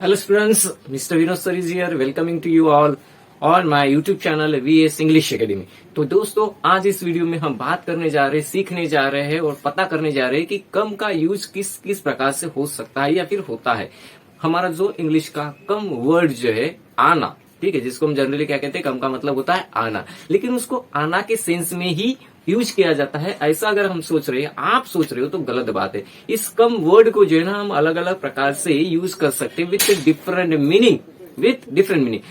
Hello students, Mr. Vinod Sir is here, welcoming to you all on my YouTube channel VS English Academy। तो दोस्तों आज इस video में हम बात करने जा रहे हैं, सीखने जा रहे हैं और पता करने जा रहे हैं कि कम का यूज किस किस प्रकार से हो सकता है या फिर होता है। हमारा जो इंग्लिश का कम वर्ड जो है आना, ठीक है, जिसको हम जनरली क्या कहते हैं, कम का मतलब होता है आना, लेकिन उसको आना के सेंस में ही यूज किया जाता है। ऐसा अगर हम सोच रहे हैं, आप सोच रहे हो, तो गलत बात है। इस कम वर्ड को जो है ना हम अलग अलग प्रकार से यूज कर सकते हैं विथ डिफरेंट मीनिंग,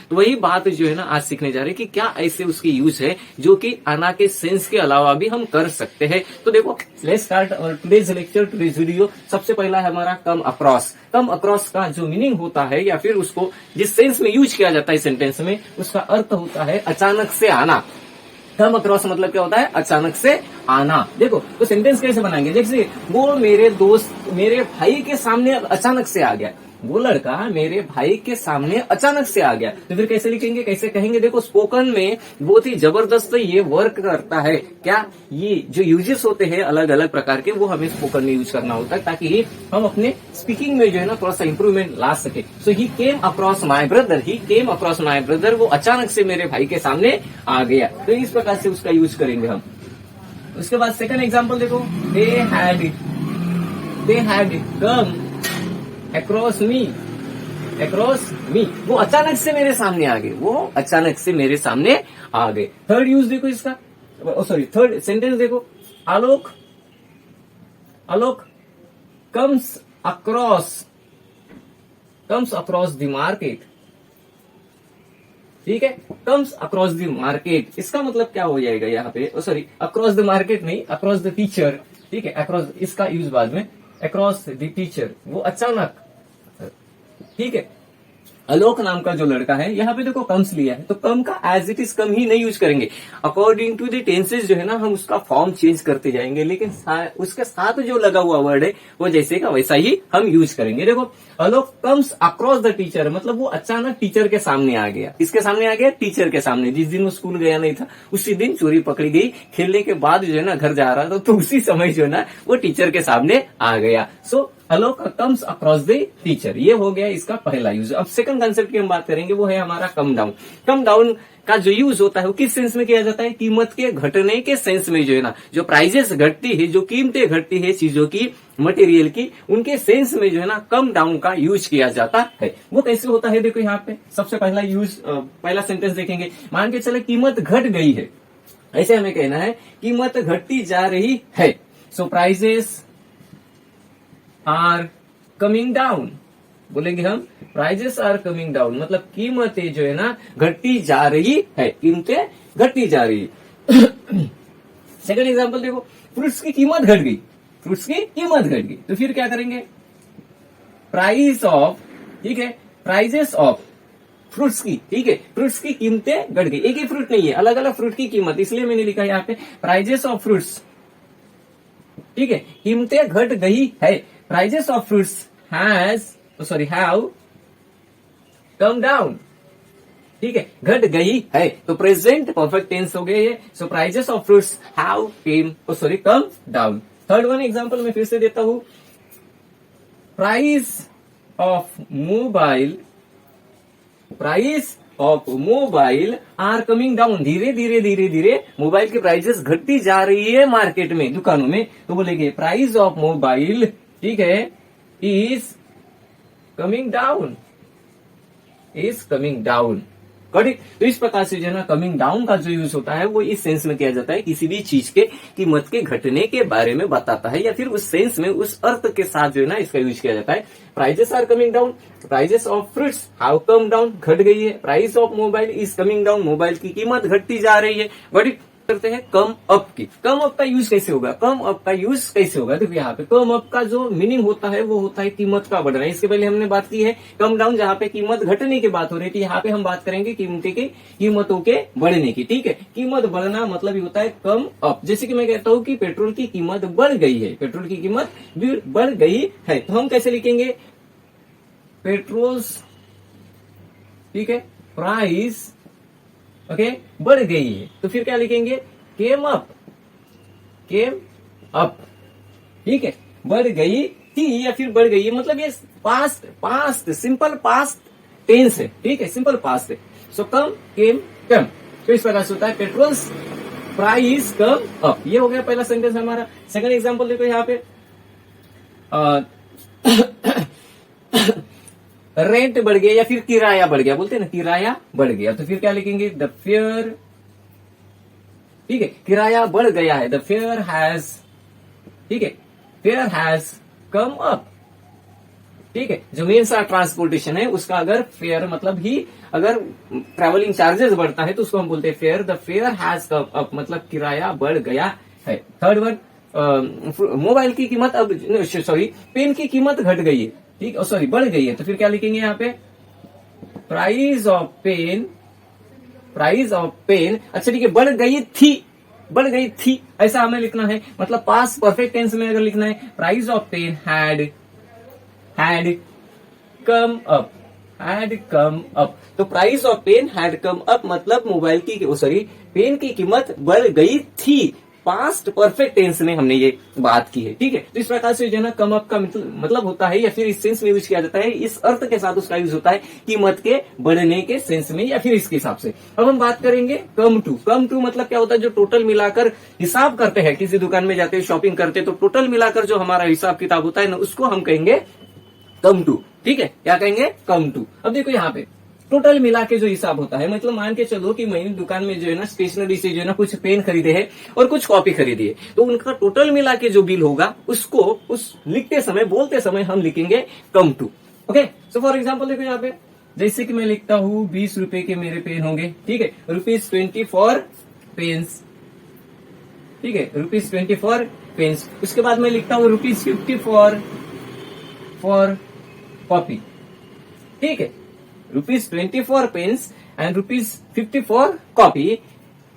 तो वही बात जो है ना आज सीखने जा रहे हैं कि क्या ऐसे उसकी यूज है जो कि आना के सेंस के अलावा भी हम कर सकते हैं। तो देखो, let's start our today's lecture, today's video. सबसे पहला है हमारा कम अक्रॉस। कम अक्रॉस का जो मीनिंग होता है या फिर उसको जिस सेंस में यूज किया जाता है सेंटेंस में, उसका अर्थ होता है अचानक से आना। कम अक्रॉस मतलब क्या होता है? अचानक से आना। देखो तो सेंटेंस कैसे बनाएंगे, जैसे वो मेरे दोस्त मेरे भाई के सामने अचानक से आ गया। वो लड़का मेरे भाई के सामने अचानक से आ गया, तो फिर कैसे लिखेंगे, कैसे कहेंगे? देखो स्पोकन में बहुत ही जबरदस्त ये वर्क करता है। क्या ये जो यूजेस होते हैं अलग अलग प्रकार के, वो हमें स्पोकन में यूज करना होता है ताकि हम अपने स्पीकिंग में जो है ना थोड़ा सा इंप्रूवमेंट ला सके। सो ही केम अक्रॉस माई ब्रदर, वो अचानक से मेरे भाई के सामने आ गया। तो इस प्रकार से उसका यूज करेंगे हम। उसके बाद सेकंड एग्जांपल देखो, दे हैड कम अक्रॉस मी, वो अचानक से मेरे सामने आ गए, थर्ड यूज देखो इसका, थर्ड सेंटेंस देखो, आलोक कम्स अक्रॉस द मार्केट। ठीक है, कम्स अक्रॉस द मार्केट, इसका मतलब क्या हो जाएगा यहाँ पे? अक्रॉस द मार्केट नहीं, अक्रॉस द टीचर। ठीक है, अक्रॉस इसका यूज बाद में, अक्रॉस द टीचर, वो अचानक। ठीक है, आलोक नाम का जो लड़का है, यहाँ पे देखो कम्स लिया है, तो कम का एज इट इज कम ही नहीं यूज करेंगे। अकॉर्डिंग टू द टेंसेस जो है ना हम उसका फॉर्म चेंज करते जाएंगे, लेकिन उसके साथ जो लगा हुआ वर्ड है वो जैसे का वैसा ही हम यूज करेंगे। देखो, आलोक कम्स अक्रॉस द टीचर, मतलब वो अचानक टीचर के सामने आ गया। किसके सामने आ गया? टीचर के सामने। जिस दिन वो स्कूल गया नहीं था उसी दिन चोरी पकड़ी गई, खेलने के बाद जो है ना घर जा रहा था, तो उसी समय जो है ना वो टीचर के सामने आ गया। सो आलोक कम्स अक्रॉस द टीचर, ये हो गया इसका पहला यूज। अब सेकंड कंसेप्ट की हम बात करेंगे, वो है हमारा कम डाउन। कम डाउन का जो यूज होता है वो किस सेंस में किया जाता है? कीमत के घटने के सेंस में जो है ना, जो प्राइजेस घटती है, जो कीमतें घटती है चीजों की, मटेरियल की, उनके सेंस में जो है ना कम डाउन का यूज किया जाता है। वो कैसे होता है? देखो यहाँ पे सबसे पहला यूज, पहला सेंटेंस देखेंगे। मान के चले कीमत घट गई है, ऐसे हमें कहना है कीमत घटती जा रही है। सो प्राइजेस आर कमिंग डाउन, बोलेंगे हम प्राइजेस आर कमिंग डाउन, मतलब कीमतें जो है ना घटती जा रही है, कीमतें घटती जा रही है। सेकंड एग्जांपल देखो, फ्रूट्स की कीमत घट गई, तो फिर क्या करेंगे? प्राइस ऑफ, ठीक है, प्राइजेस ऑफ फ्रूट्स की, ठीक है, फ्रूट्स की कीमतें घट गई। एक ही फ्रूट नहीं है, अलग अलग फ्रूट की कीमत, इसलिए मैंने लिखा यहाँ पे प्राइजेस ऑफ फ्रूट्स। ठीक है, कीमतें घट गई है। Prices of fruits have come down. ठीक है, घट गई है, तो प्रेजेंट परफेक्ट टेंस हो गए ये। So prices of fruits have come down. Third one example मैं फिर से देता हूं, price of mobile are coming down, धीरे धीरे मोबाइल की प्राइसेस घटती जा रही है मार्केट में, दुकानों में। तो बोलेंगे प्राइस ऑफ मोबाइल, ठीक है, इज कमिंग डाउन। करेक्ट। तो इस प्रकार से जो है ना कमिंग डाउन का जो यूज होता है वो इस सेंस में किया जाता है, किसी भी चीज के कीमत के घटने के बारे में बताता है, या फिर उस सेंस में, उस अर्थ के साथ जो है ना इसका यूज किया जाता है। Prices are coming down, prices of fruits have come down, घट गई है। Price of mobile is coming down, mobile की कीमत घटती जा रही है। बट करते हैं कम अप की। कम अप का यूज कैसे होगा? देखो यहाँ पे कम अप का जो मीनिंग होता है वो होता है कीमत का बढ़ना। इसके पहले हमने बात की है कम डाउन, जहाँ पे कीमत घटने की बात हो रही थी, यहाँ पे हम बात करेंगे कीमतों के बढ़ने की। ठीक है, कीमत बढ़ना मतलब ये होता है कम अप। जैसे कि मैं कहता हूँ कि पेट्रोल की कीमत बढ़ गई है, तो हम कैसे लिखेंगे? पेट्रोल, ठीक है, प्राइस, ओके, बढ़ गई है, तो फिर क्या लिखेंगे? केम अप, ठीक है, बढ़ गई थी या फिर बढ़ गई है, मतलब ये past past simple past tense है, ठीक है, सिंपल पास्ट है। सो कम केम कम, तो इस प्रकार से होता है पेट्रोल्स प्राइस कम अप। ये हो गया पहला सेंटेंस हमारा। सेकंड एग्जांपल देखो यहाँ पे, रेंट बढ़ गया या फिर किराया बढ़ गया, बोलते हैं ना किराया बढ़ गया, तो फिर क्या लिखेंगे, द फेयर, ठीक है, किराया बढ़ गया है, द फेयर हैज, ठीक है, फेयर हैज कम अप, ठीक है। जो मेन सा ट्रांसपोर्टेशन है उसका अगर फेयर मतलब ही अगर ट्रेवलिंग चार्जेस बढ़ता है तो उसको हम बोलते हैं fair, the fair has come up, मतलब किराया बढ़ गया है। थर्ड वन, मोबाइल की कीमत अब, सॉरी, पेन की कीमत घट गई है, ठीक, सॉरी बढ़ गई है, तो फिर क्या लिखेंगे यहाँ पे, price of pen, price of pen, अच्छा ठीक है, बढ़ गई थी, बढ़ गई थी, ऐसा हमें लिखना है, मतलब पास्ट परफेक्ट टेंस में अगर लिखना है, price of pen had come up, had come up, तो price of pen had come up मतलब मोबाइल की, सॉरी, पेन की कीमत बढ़ गई थी, पास्ट परफेक्ट टेंस में हमने ये बात की है, ठीक है। तो इस प्रकार से जो है ना कम अप का मतलब होता है, या फिर इस सेंस में यूज किया जाता है, इस अर्थ के साथ उसका यूज होता है, कीमत के बढ़ने के सेंस में, या फिर इसके हिसाब से। अब हम बात करेंगे कम टू। कम टू मतलब क्या होता है, जो टोटल मिलाकर हिसाब करते हैं, किसी दुकान में जाते हैं शॉपिंग करते हैं, तो टोटल मिलाकर जो हमारा हिसाब किताब होता है ना, उसको हम कहेंगे कम टू, ठीक है, क्या कहेंगे, कम टू। अब देखो यहाँ पे टोटल मिला के जो हिसाब होता है, मतलब मान के चलो कि मैंने दुकान में जो है ना स्टेशनरी से जो है ना कुछ पेन खरीदे हैं और कुछ कॉपी खरीदी है, तो उनका टोटल मिला के जो बिल होगा उसको उस लिखते समय, बोलते समय हम लिखेंगे come to. Okay, so for example देखो यहाँ पे, जैसे कि मैं लिखता हूँ 20 रुपए के मेरे पेन होंगे, ठीक है, ₹20 फॉर पेन्स, ठीक है, ₹20 फॉर पेन्स। उसके बाद मैं लिखता हूँ ₹50 फॉर कॉपी, ठीक है, ₹20 for pens and ₹50 for copy.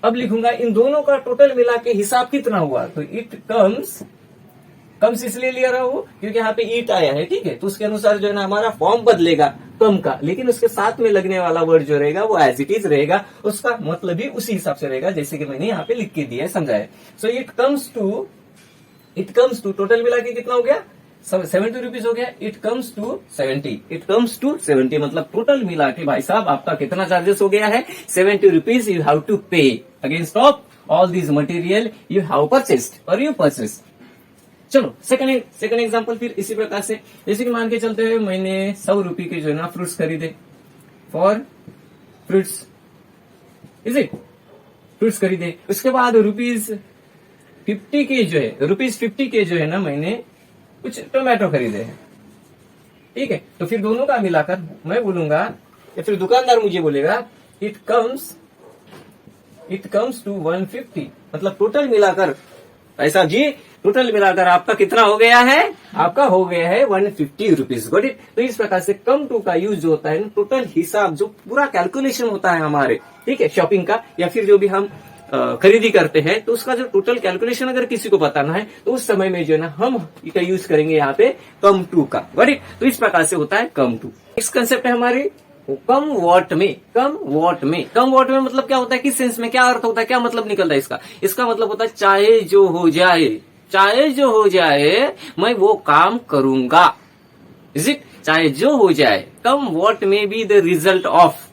अब लिखूंगा इन दोनों का टोटल मिला के हिसाब कितना हुआ, तो इट कम्स इसलिए लिया रहा हूं क्योंकि यहाँ पे ईट आया है, ठीक है, तो उसके अनुसार जो है ना हमारा फॉर्म बदलेगा कम का, लेकिन उसके साथ में लगने वाला वर्ड जो रहेगा वो एज इट इज रहेगा, उसका मतलब भी उसी हिसाब से रहेगा जैसे कि मैंने यहाँ पे लिख के दिया है, समझाया। So it comes to total मिला के कितना हो गया, 70 रुपीज हो गया। इट कम्स टू 70 मतलब टोटल मिला के भाई साहब आपका कितना चार्जेस हो गया है, 70 रुपीज यू हैव टू पे against of all this material you have purchased और यू परचेस। चलो सेकंड एग्जांपल फिर इसी प्रकार से, जैसे कि मान के चलते हुए मैंने 100 रुपए के जो है ना फ्रूट्स खरीदे, for fruits, is it, fruits खरीदे। उसके बाद ₹50 के जो है ना मैंने कुछ टोमेटो खरीदे हैं, ठीक है, तो फिर दोनों का मिलाकर मैं बोलूंगा या फिर दुकानदार मुझे बोलेगा इट कम्स टू 150, मतलब टोटल मिलाकर, ऐसा जी टोटल मिलाकर आपका कितना हो गया है, आपका हो गया है 150 रुपीज। Got it. तो इस प्रकार से कम टू का यूज जो होता है टोटल हिसाब, जो पूरा कैलकुलेशन होता है हमारे, ठीक है, शॉपिंग का या फिर जो भी हम खरीदी करते हैं, तो उसका जो टोटल कैलकुलेशन अगर किसी को बताना है तो उस समय में जो है ना हम इसका यूज करेंगे यहाँ पे कम टू का। Got it. तो इस प्रकार से होता है कम टू। नेक्स्ट कंसेप्ट है हमारी कम वॉट में। कम वॉट में मतलब क्या होता है, किस सेंस में, क्या अर्थ होता है, क्या मतलब निकलता है इसका। इसका मतलब होता है चाहे जो हो जाए मैं वो काम करूंगा। इज इट, चाहे जो हो जाए, कम वॉट में बी द रिजल्ट ऑफ,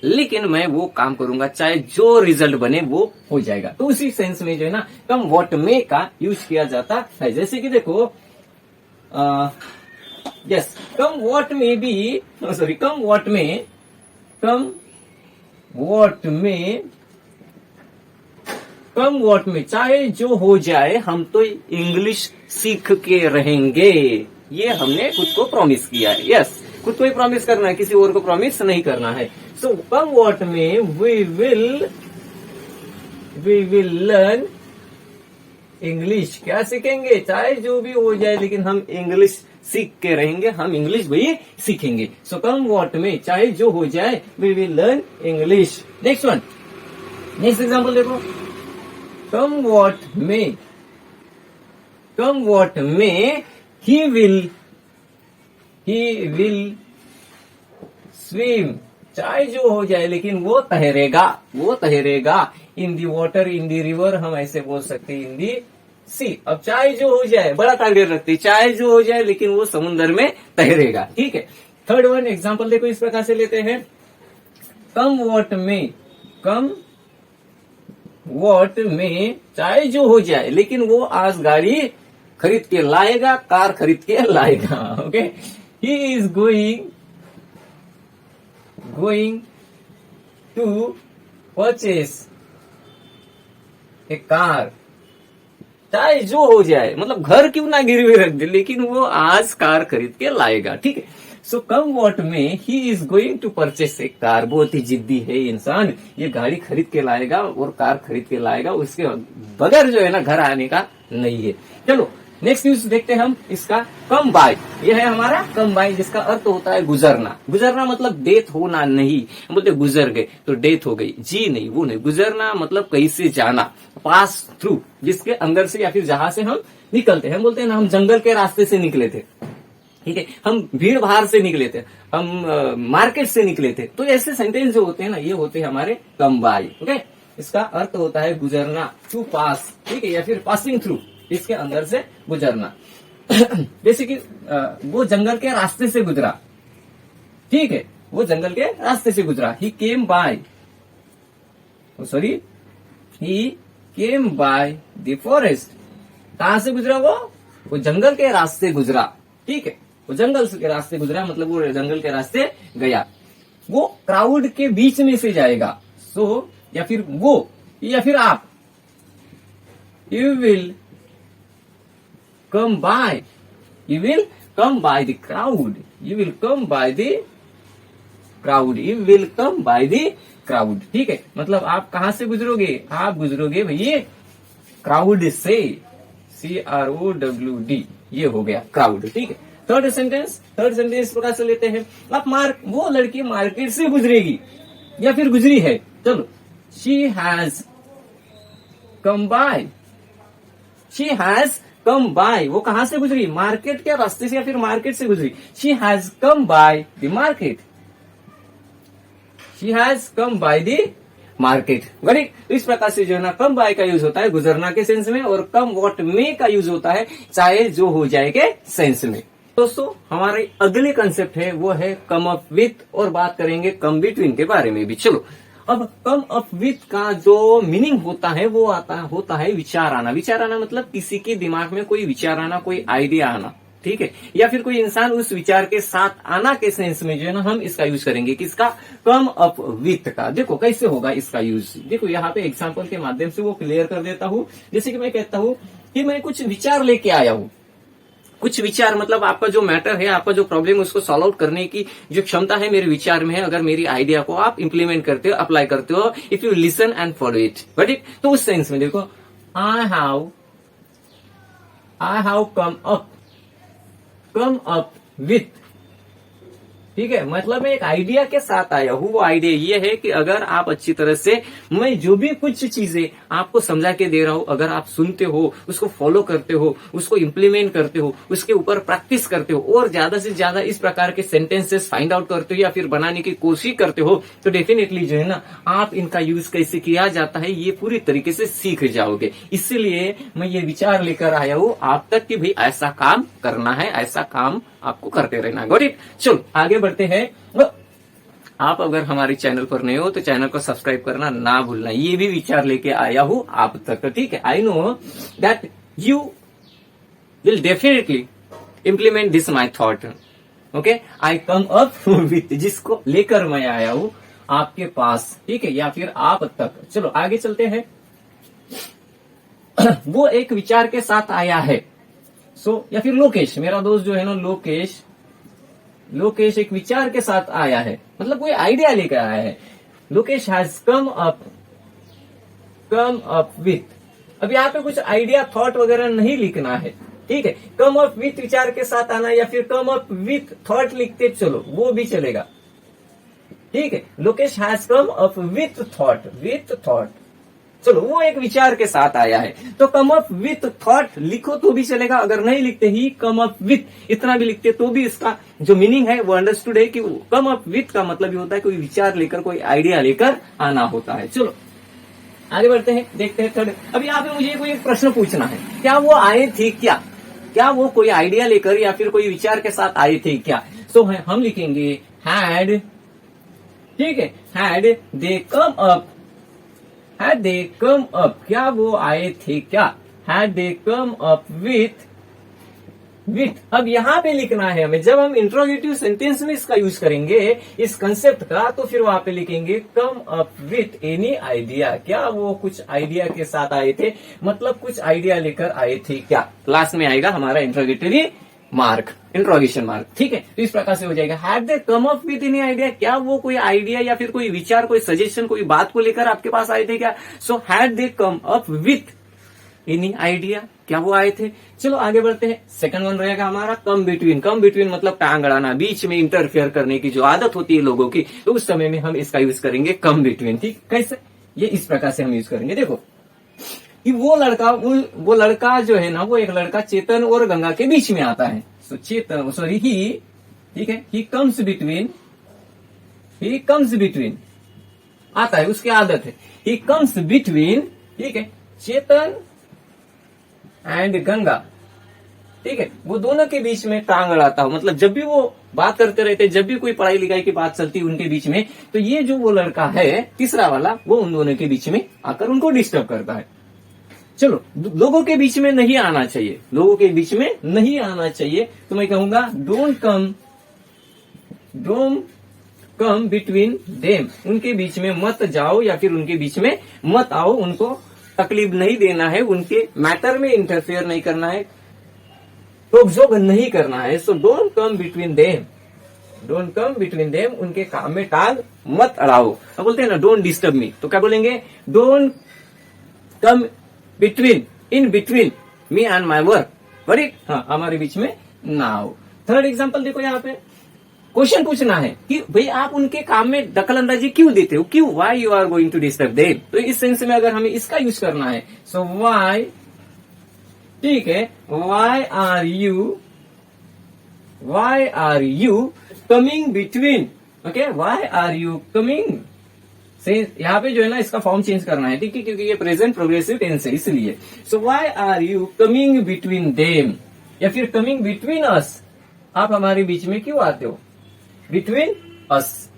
लेकिन मैं वो काम करूंगा, चाहे जो रिजल्ट बने वो हो जाएगा। तो उसी सेंस में जो है ना कम वॉट में का यूज किया जाता है। जैसे कि देखो यस, कम वॉट में भी, सॉरी, कम वॉट में चाहे जो हो जाए हम तो इंग्लिश सीख के रहेंगे। ये हमने खुद को प्रॉमिस किया है। यस, खुद को ही प्रॉमिस करना है, किसी और को प्रॉमिस नहीं करना है। सो कम वॉट में वी विल लर्न इंग्लिश। क्या सीखेंगे, चाहे जो भी हो जाए लेकिन हम इंग्लिश सीख के रहेंगे, हम इंग्लिश भी सीखेंगे। सो कम वॉट में चाहे जो हो जाए we will learn English. Next example देखो, कम वॉट में ही विल स्विम। चाहे जो हो जाए लेकिन वो तैरेगा इन the water, in the river, हम ऐसे बोल सकते हैं इन दी सी, अब चाहे जो हो जाए, बड़ा टारगेट रखते, चाहे जो हो जाए लेकिन वो समुद्र में तैरेगा। ठीक है। थर्ड वन एग्जांपल देखो, इस प्रकार से लेते हैं, कम वॉट में, कम वॉट में, चाहे जो हो जाए लेकिन वो आज गाड़ी खरीद के लाएगा, कार खरीद के लाएगा। Okay, he is going to purchase a car, चाहे जो हो जाए, मतलब घर क्यों ना गिरवी रख दे लेकिन वो आज कार खरीद के लाएगा। ठीक है। सो कम वॉट में he is going to purchase a car, बहुत ही जिद्दी है इंसान, ये गाड़ी खरीद के लाएगा और कार खरीद के लाएगा, उसके बगैर जो है ना घर आने का नहीं है। चलो नेक्स्ट न्यूज देखते हैं हम इसका, कम बाय। यह है हमारा कम बाय, जिसका अर्थ होता है गुजरना। गुजरना मतलब डेथ होना नहीं, हम बोलते गुजर गए तो डेथ हो गई, जी नहीं, वो नहीं। गुजरना मतलब कहीं से जाना, पास थ्रू, जिसके अंदर से या फिर जहां से हम निकलते हैं। हम बोलते हैं ना, हम जंगल के रास्ते से निकले थे, ठीक है, हम भीड़ भाड़ से निकले थे, हम मार्केट से निकले थे। तो ऐसे सेंटेंस जो होते हैं ना, ये होते हैं हमारे कम बाय। ओके, इसका अर्थ होता है गुजरना, टू पास, ठीक है, या फिर पासिंग थ्रू, इसके अंदर से गुजरना। जैसे कि वो जंगल के रास्ते से गुजरा, ठीक है, वो जंगल के रास्ते से गुजरा। He came by, he came by the forest. कहां से गुजरा वो जंगल के रास्ते गुजरा। ठीक है, वो जंगल के रास्ते गुजरा मतलब वो जंगल के रास्ते गया। वो क्राउड के बीच में से जाएगा, सो या फिर वो या फिर आप, you will come by, you will come by the crowd, you will come by the crowd, you will come by the crowd। ठीक है, मतलब आप कहां से गुजरोगे, आप गुजरोगे भैया क्राउड से, CROWD, ये हो गया क्राउड। ठीक है। थर्ड सेंटेंस इस प्रकार से लेते हैं, आप वो लड़की मार्केट से गुजरेगी या फिर गुजरी है। चलो, she has come by, she has come by, वो कहां से गुजरी, मार्केट के रास्ते से या फिर मार्केट से गुजरी। She has come by the market, she has come by the market. Very, इस प्रकार से जो है ना कम बाय का यूज होता है गुजरना के सेंस में, और कम वॉट में का यूज होता है चाहे जो हो जाए के सेंस में। दोस्तों, हमारे अगले कंसेप्ट है वो है कम अप विथ, और बात करेंगे कम बिटवीन के बारे में भी। चलो, अब कम अप विथ का जो मीनिंग होता है वो होता है विचार आना। विचार आना मतलब किसी के दिमाग में कोई विचार आना, कोई आइडिया आना, ठीक है, या फिर कोई इंसान उस विचार के साथ आना के सेंस में जो है ना हम इसका यूज करेंगे। किसका, कम अप विथ का। देखो कैसे होगा इसका यूज, देखो यहाँ पे एग्जाम्पल के माध्यम से वो क्लियर कर देता हूँ। जैसे कि मैं कहता हूँ कि मैं कुछ विचार लेके आया हूँ, कुछ विचार मतलब आपका जो मैटर है, आपका जो प्रॉब्लम है उसको सॉल्व आउट करने की जो क्षमता है मेरे विचार में है। अगर मेरी आइडिया को आप इंप्लीमेंट करते हो, अप्लाई करते हो, if you listen and follow it, but it, तो उस सेंस में देखो, I have come up with, ठीक है, मतलब मैं एक आइडिया के साथ आया हूँ। वो आइडिया ये है कि अगर आप अच्छी तरह से, मैं जो भी कुछ चीजें आपको समझा के दे रहा हूँ, अगर आप सुनते हो, उसको फॉलो करते हो, उसको इम्प्लीमेंट करते हो, उसके ऊपर प्रैक्टिस करते हो, और ज्यादा से ज्यादा इस प्रकार के सेंटेंसेस फाइंड आउट करते हो या फिर बनाने की कोशिश करते हो, तो डेफिनेटली जो है ना आप इनका यूज कैसे किया जाता है ये पूरी तरीके से सीख जाओगे। इसीलिए मैं ये विचार लेकर आया हूँ आप तक कि भाई ऐसा काम करना है, ऐसा काम आपको करते रहना। Got it. चलो आगे बढ़ते हैं। आप अगर हमारे चैनल पर नए हो तो चैनल को सब्सक्राइब करना ना भूलना। ये भी विचार लेके आया हूं आप तक, ठीक है। I know that you will definitely implement this my thought. Okay, I come up with, जिसको लेकर मैं आया हूं आपके पास, ठीक है, या फिर आप तक। चलो आगे चलते हैं। वो एक विचार के साथ आया है, या फिर लोकेश, मेरा दोस्त जो है ना लोकेश एक विचार के साथ आया है, मतलब कोई आइडिया लेकर आया है। Lokesh has come up with. अब यहाँ पे कुछ आइडिया, थॉट वगैरह नहीं लिखना है, ठीक है। कम अप विथ विचार के साथ आना, या फिर कम अप विथ थॉट लिखते चलो, वो भी चलेगा, ठीक है। Lokesh has come up with thought, चलो वो एक विचार के साथ आया है, तो कम अप विथ थॉट लिखो तो भी चलेगा। अगर नहीं लिखते ही कम अप विथ इतना भी लिखते तो भी इसका जो मीनिंग है वो अंडरस्टूड है कि कम अप विथ का मतलब ये होता है कोई विचार लेकर, कोई आइडिया लेकर आना होता है। चलो आगे बढ़ते हैं, देखते हैं थर्ड। अभी यहाँ पे मुझे कोई एक प्रश्न पूछना है, क्या वो आए थे क्या? क्या वो कोई आइडिया लेकर या फिर कोई विचार के साथ आए थे क्या? सो हम लिखेंगे हैड, ठीक है, had they come up, had they come up, क्या वो आए थे क्या? Had they come up with, अब यहां पे लिखना है हमें, जब हम इंट्रोगेटिव सेंटेंस में इसका यूज करेंगे इस कंसेप्ट का, तो फिर वहां पे लिखेंगे come up with any idea, क्या वो कुछ आइडिया के साथ आए थे, मतलब कुछ आइडिया लेकर आए थे क्या। लास्ट में आएगा हमारा इंट्रोगेटरी मार्क, इंट्रोगेशन मार्क, ठीक है। तो इस प्रकार से हो जाएगा had they come up with any idea, क्या वो कोई आइडिया या फिर कोई विचार, कोई सजेशन, कोई बात को लेकर आपके पास आए थे क्या। So had they come up with any idea, क्या वो आए थे। चलो आगे बढ़ते हैं, सेकंड वन रहेगा हमारा कम बिटवीन। कम बिटवीन मतलब टांग अड़ाना, बीच में इंटरफेयर करने की जो आदत होती है लोगों की, तो उस समय में हम इसका यूज करेंगे कम बिटवीन, ठीक। कैसे, ये इस प्रकार से हम यूज करेंगे, देखो कि वो लड़का जो है ना, वो एक लड़का चेतन और गंगा के बीच में आता है। सो चेतन, सॉरी ही, ठीक है, ही कम्स बिटवीन आता है, उसकी आदत है, ही कम्स बिटवीन, ठीक है, चेतन एंड गंगा, ठीक है, वो दोनों के बीच में टांग अड़ाता हो, मतलब जब भी वो बात करते रहते, जब भी कोई पढ़ाई लिखाई की बात चलती उनके बीच में, तो ये जो वो लड़का है तीसरा वाला, वो उन दोनों के बीच में आकर उनको डिस्टर्ब करता है। चलो, लोगों के बीच में नहीं आना चाहिए, लोगों के बीच में नहीं आना चाहिए, तो मैं कहूंगा डोंट कम बिटवीन देम, उनके बीच में मत जाओ या फिर उनके बीच में मत आओ, उनको तकलीफ नहीं देना है, उनके मैटर में इंटरफेयर नहीं करना है, रोक-जोक नहीं करना है। So don't come between them, उनके काम में टांग मत अड़ाओ। अब बोलते हैं ना डोंट डिस्टर्ब मी, तो क्या बोलेंगे, don't come in between me and my work, correct, हाँ, हमारे बीच में ना आओ। थर्ड एग्जाम्पल देखो, यहाँ पे क्वेश्चन पूछना है कि भाई आप उनके काम में दखलंदाजी क्यों देते हो, क्यों, why you are going to disturb them. तो इस सेंस में अगर हमें इसका यूज करना है, सो वाई, ठीक है, why are you coming between, okay, why are you coming, से यहाँ पे जो है ना इसका फॉर्म चेंज करना है, ठीक है, क्योंकि ये प्रेजेंट प्रोग्रेसिव टेंस है इसलिए। So why are you coming between them, या फिर कमिंग बिटवीन अस, आप हमारे बीच में क्यों आते हो, बिटवीन अस,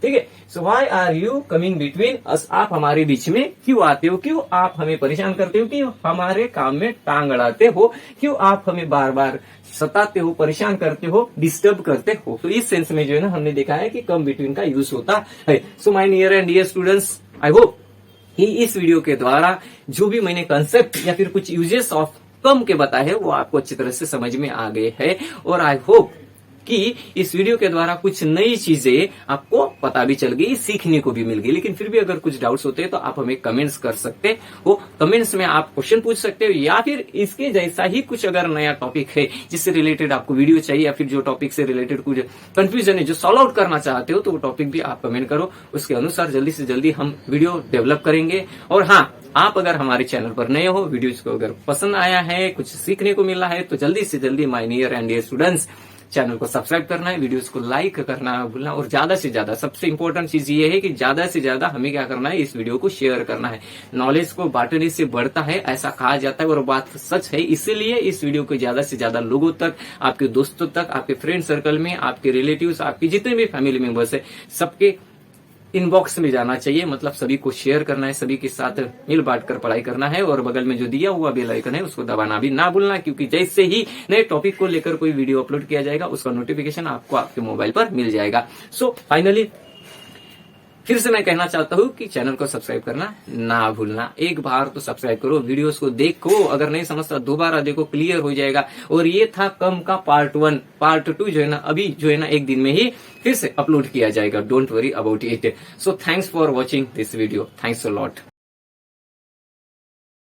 ठीक है। So why are you coming between us, आप हमारे बीच में क्यों आते हो, क्यों आप हमें परेशान करते हो, क्यों हमारे काम में टांग अड़ाते हो, क्यों आप हमें बार बार सताते हो, परेशान करते हो, डिस्टर्ब करते हो। तो इस सेंस में जो है ना हमने देखा है कि कम बिटवीन का यूज होता है। So my near and dear students, I hope कि इस वीडियो के द्वारा जो भी मैंने कंसेप्ट या फिर कुछ यूजेस ऑफ कम के बताए हैं वो आपको अच्छी तरह से समझ में आ गए हैं, और आई होप कि इस वीडियो के द्वारा कुछ नई चीजें आपको पता भी चल गई, सीखने को भी मिल गई। लेकिन फिर भी अगर कुछ डाउट्स होते हैं तो आप हमें कमेंट्स कर सकते हो, कमेंट्स में आप क्वेश्चन पूछ सकते हो, या फिर इसके जैसा ही कुछ अगर नया टॉपिक है जिससे रिलेटेड आपको वीडियो चाहिए, या फिर जो टॉपिक से रिलेटेड कुछ कंफ्यूजन है जो सॉल्व आउट करना चाहते हो, तो वो टॉपिक भी आप कमेंट करो, उसके अनुसार जल्दी से जल्दी हम वीडियो डेवलप करेंगे। और हाँ, आप अगर हमारे चैनल पर नए हो, वीडियोज को अगर पसंद आया है, कुछ सीखने को मिला है, तो जल्दी से जल्दी my near and dear students channel को सब्सक्राइब करना है, वीडियोस को लाइक करना है भूलना, और ज्यादा से ज्यादा सबसे इंपॉर्टेंट चीज ये है कि ज्यादा से ज्यादा हमें क्या करना है, इस वीडियो को शेयर करना है। नॉलेज को बांटने से बढ़ता है, ऐसा कहा जाता है और बात सच है। इसीलिए इस वीडियो को ज्यादा से ज्यादा लोगों तक, आपके दोस्तों तक, आपके फ्रेंड सर्कल में, आपके रिलेटिव्स, आपके जितने भी फैमिली मेंबर्स है, सबके इनबॉक्स में जाना चाहिए, मतलब सभी को शेयर करना है, सभी के साथ मिल बांट कर पढ़ाई करना है। और बगल में जो दिया हुआ बेल आइकन है उसको दबाना भी ना भूलना, क्योंकि जैसे ही नए टॉपिक को लेकर कोई वीडियो अपलोड किया जाएगा उसका नोटिफिकेशन आपको आपके मोबाइल पर मिल जाएगा। सो फाइनली फिर से मैं कहना चाहता हूँ कि चैनल को सब्सक्राइब करना ना भूलना। एक बार तो सब्सक्राइब करो, वीडियोस को देखो, अगर नहीं समझता दोबारा देखो, क्लियर हो जाएगा। और ये था कम का पार्ट 1। पार्ट 2 जो है ना अभी जो है ना एक दिन में ही फिर से अपलोड किया जाएगा, don't worry about it. So thanks for watching this video, thanks a lot.